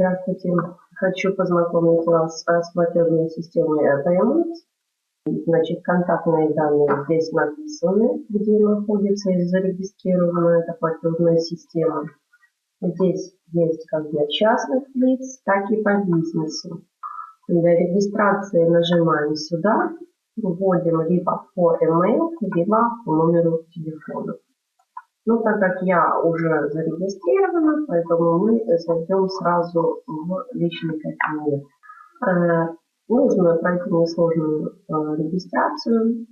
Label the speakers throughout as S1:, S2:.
S1: Здравствуйте. Хочу познакомить вас с платежной системой EPMX. Значит, контактные данные здесь написаны, где находится и зарегистрирована эта платежная система. Здесь есть как для частных лиц, так и по бизнесу. Для регистрации нажимаем сюда, вводим либо по email, либо по номеру телефона. Ну, так как я уже зарегистрирована, поэтому мы зайдем сразу в личный кабинет. Нужно пройти несложную регистрацию.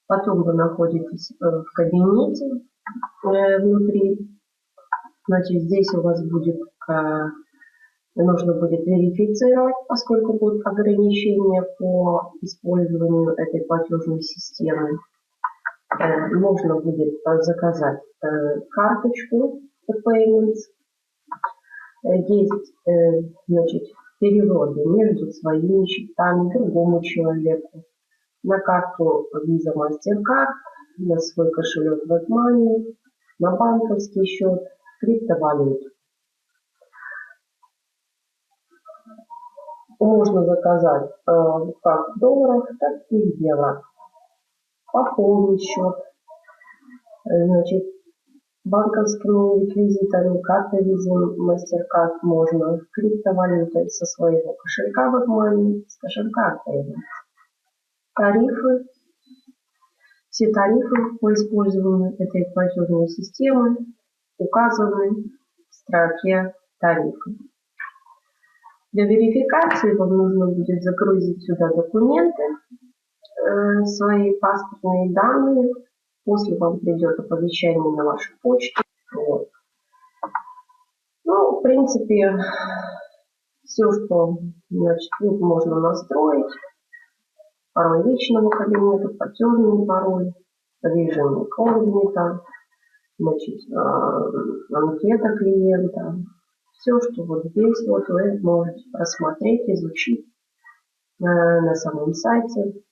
S1: Потом вы находитесь в кабинете внутри. Значит, здесь у вас будет, нужно будет верифицировать, поскольку будут ограничения по использованию этой платежной системы. Можно будет заказать карточку Payments. Есть, значит, переводы между своими счетами другому человеку на карту Visa MasterCard, на свой кошелек WebMoney, на банковский счет, криптовалют. Можно заказать как в долларах, так и в евро. Пополнить счет, значит, банковскими реквизитами, картой Visa MasterCard можно, криптовалютой со своего кошелька WebMoney, с кошелька Payments. Тарифы. Все тарифы по использованию этой платежной системы указаны в строке тарифы. Для верификации вам нужно будет загрузить сюда документы, свои паспортные данные. После вам придет оповещение на вашу почту. Вот. Ну, в принципе, все, что, значит, тут можно настроить. Пароль личного кабинета, платежный пароль, режим инкогнито, значит, анкета клиента. Все, что вот здесь вот вы можете просмотреть, изучить на самом сайте.